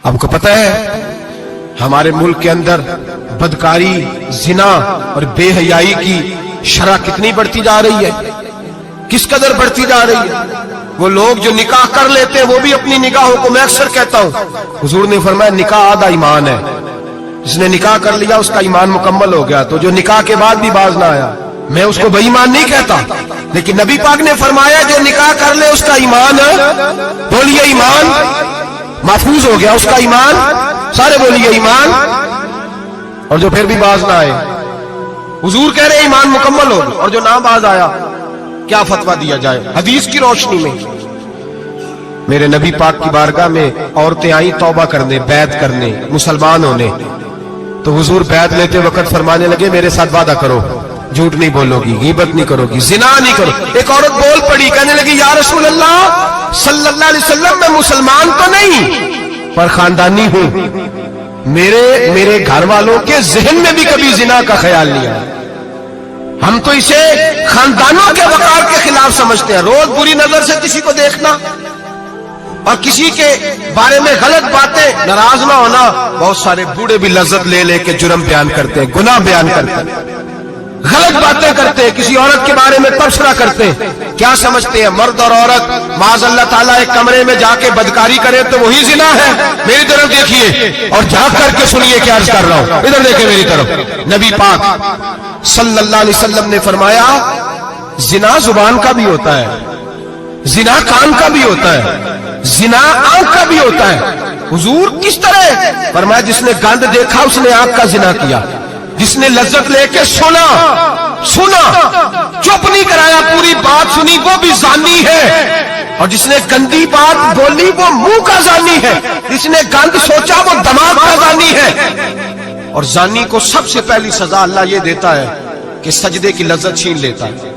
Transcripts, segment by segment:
آپ کو پتہ ہے ہمارے ملک کے اندر بدکاری، زنا اور بے حیائی کی شرح کتنی بڑھتی جا رہی ہے، کس قدر بڑھتی جا رہی ہے۔ وہ لوگ جو نکاح کر لیتے ہیں وہ بھی اپنی نکاحوں کو، میں اکثر کہتا ہوں، حضور نے فرمایا نکاح آدھا ایمان ہے، جس نے نکاح کر لیا اس کا ایمان مکمل ہو گیا، تو جو نکاح کے بعد بھی باز نہ آیا، میں اس کو بے ایمان نہیں کہتا، لیکن نبی پاک نے فرمایا جو نکاح کر لے اس کا ایمان، بولیے ایمان محفوظ ہو گیا، اس کا ایمان، سارے بولیے ایمان، اور جو پھر بھی باز نہ آئے، حضور کہہ رہے ایمان مکمل ہو گیا، اور جو نہ باز آیا کیا فتویٰ دیا جائے حدیث کی روشنی میں؟ میرے نبی پاک کی بارگاہ میں عورتیں آئیں توبہ کرنے، بیعت کرنے، مسلمان ہونے، تو حضور بیعت لیتے وقت فرمانے لگے میرے ساتھ وعدہ کرو، جھوٹ نہیں بولو گی، غیبت نہیں کرو گی، زنا نہیں کرو۔ ایک عورت بول پڑی، کہنے لگی یا رسول اللہ صلی اللہ علیہ وسلم میں مسلمان تو نہیں پر خاندانی ہوں، میرے گھر والوں کے ذہن میں بھی کبھی زنا کا خیال نہیں آیا، ہم تو اسے خاندانوں کے وقار کے خلاف سمجھتے ہیں۔ روز بری نظر سے کسی کو دیکھنا اور کسی کے بارے میں غلط باتیں، ناراض نہ ہونا، بہت سارے بوڑھے بھی لذت لے لے کے جرم بیان کرتے ہیں، گناہ بیان کرتے ہیں، غلط باتیں کرتے ہیں، کسی عورت کے بارے میں تبصرہ کرتے ہیں، کیا سمجھتے ہیں مرد اور عورت معاذ اللہ تعالیٰ ایک کمرے میں جا کے بدکاری کرے تو وہی زنا ہے؟ میری طرف دیکھیے اور جھانک کر کے سنیے کیا عرض کر رہا ہوں، ادھر دیکھیں میری طرف۔ نبی پاک صلی اللہ علیہ وسلم نے فرمایا زنا زبان کا بھی ہوتا ہے، زنا کان کا بھی ہوتا ہے، زنا آنکھ کا بھی ہوتا ہے۔ حضور کس طرح؟ فرمایا جس نے گند دیکھا اس نے آنکھ کا زنا کیا، جس نے لذت لے کے سنا چپ نہیں کرایا، پوری بات سنی، وہ بھی زانی ہے، اور جس نے گندی بات بولی وہ منہ کا زانی ہے، جس نے گند سوچا وہ دماغ کا زانی ہے۔ اور زانی کو سب سے پہلی سزا اللہ یہ دیتا ہے کہ سجدے کی لذت چھین لیتا ہے،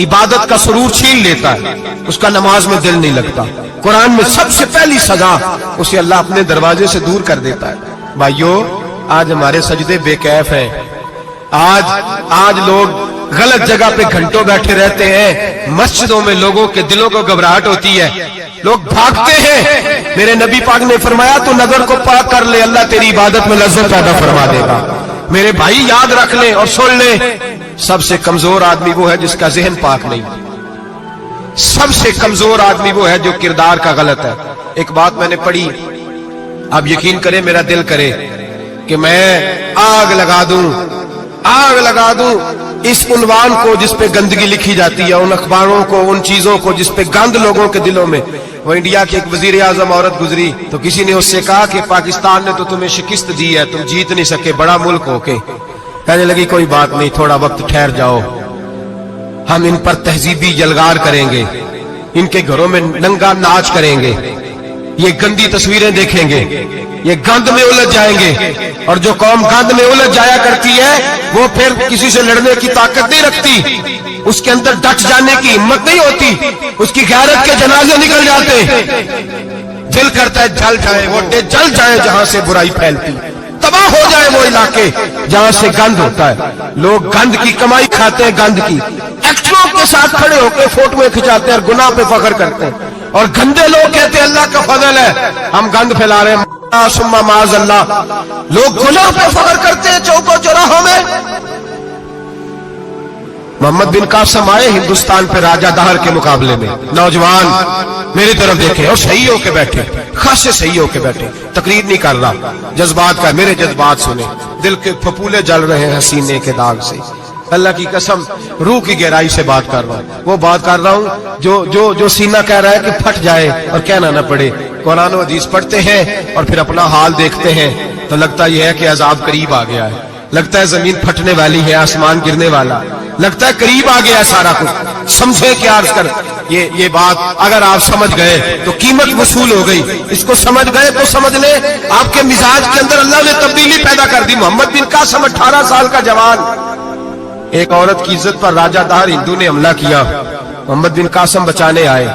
عبادت کا سرور چھین لیتا ہے، اس کا نماز میں دل نہیں لگتا۔ قرآن میں سب سے پہلی سزا اسے اللہ اپنے دروازے سے دور کر دیتا ہے۔ بھائیو آج ہمارے سجدے بے کیف ہیں، آج لوگ غلط جگہ پہ گھنٹوں بیٹھے رہتے ہیں، مسجدوں میں لوگوں کے دلوں کو گھبراہٹ ہوتی ہے، لوگ بھاگتے ہیں۔ میرے نبی پاک نے فرمایا تو نظر کو پاک کر لے، اللہ تیری عبادت میں لذت پیدا فرما دے گا۔ میرے بھائی یاد رکھ لیں اور سن لیں، سب سے کمزور آدمی وہ ہے جس کا ذہن پاک نہیں، سب سے کمزور آدمی وہ ہے جو کردار کا غلط ہے۔ ایک بات میں نے پڑھی، آپ یقین کریں میرا دل کرے کہ میں آگ لگا دوں اس عنوان کو جس پہ گندگی لکھی جاتی ہے، ان اخباروں کو، ان چیزوں کو جس پہ گند لوگوں کے دلوں میں۔ وہ انڈیا کی ایک وزیر اعظم عورت گزری تو کسی نے اس سے کہا کہ پاکستان نے تو تمہیں شکست دی ہے، تم جیت نہیں سکے بڑا ملک ہو کے۔ کہنے لگی کوئی بات نہیں، تھوڑا وقت ٹھہر جاؤ، ہم ان پر تہذیبی یلغار کریں گے، ان کے گھروں میں ننگا ناچ کریں گے، یہ گندی تصویریں دیکھیں گے، یہ گند میں الجھ جائیں گے۔ اور جو قوم گند میں الجھ جایا کرتی ہے وہ پھر کسی سے لڑنے کی طاقت نہیں رکھتی، اس کے اندر ڈٹ جانے کی ہمت نہیں ہوتی، اس کی غیرت کے جنازے نکل جاتے، دل کرتا ہے جل جائیں ووٹیں، جل جائیں جہاں سے برائی پھیلتی، تباہ ہو جائے وہ علاقے جہاں سے گند ہوتا ہے۔ لوگ گند کی کمائی کھاتے ہیں، گند کی ایکٹروں کے ساتھ کھڑے ہو کے فوٹویں کھچاتے ہیں اور گناہ پہ فخر کرتے ہیں، اور گندے لوگ کہتے ہیں اللہ کا فضل ہے ہم گند پھیلا رہے ہیں، ثم معاذ اللہ۔ لوگ گناہ پہ فخر کرتے ہیں چوکوں چوراہوں میں۔ محمد بن قاسم آئے ہندوستان پہ راجہ دہر کے مقابلے میں، نوجوان میری طرف دیکھیں اور صحیح ہو کے بیٹھے، خاصے صحیح ہو کے بیٹھے، تقریر نہیں کر رہا، جذبات کا، میرے جذبات سنیں، دل کے پھپولے جل رہے ہیں حسینے کے داغ سے، اللہ کی قسم روح کی گہرائی سے بات کر رہا ہوں، وہ بات کر رہا ہوں جو سینہ کہہ رہا ہے کہ پھٹ جائے اور کہنا نہ پڑے۔ قرآن و حدیث پڑھتے ہیں اور پھر اپنا حال دیکھتے ہیں تو لگتا یہ ہے کہ عذاب قریب آ گیا ہے، لگتا ہے زمین پھٹنے والی ہے، آسمان گرنے والا، لگتا ہے قریب آ گیا سارا کچھ۔ سمجھے کیا عرض کر، یہ بات اگر آپ سمجھ گئے تو قیمت وصول ہو گئی، اس کو سمجھ گئے تو سمجھ لیں آپ کے مزاج کے اندر اللہ نے تبدیلی پیدا کر دی۔ محمد بن قاسم 18 سال کا جوان، ایک عورت کی عزت پر راجہ دہر ہندو نے حملہ کیا، محمد بن قاسم بچانے آئے۔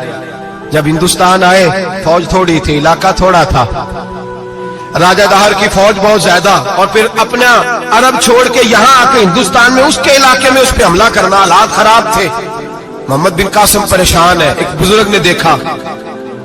جب ہندوستان آئے فوج تھوڑی تھی، علاقہ تھوڑا تھا، راجہ دہر کی فوج بہت زیادہ، اور پھر اپنا عرب چھوڑ کے یہاں آ کے ہندوستان میں اس کے علاقے میں اس پہ حملہ کرنا، حالات خراب تھے۔ محمد بن قاسم پریشان ہے۔ ایک بزرگ نے دیکھا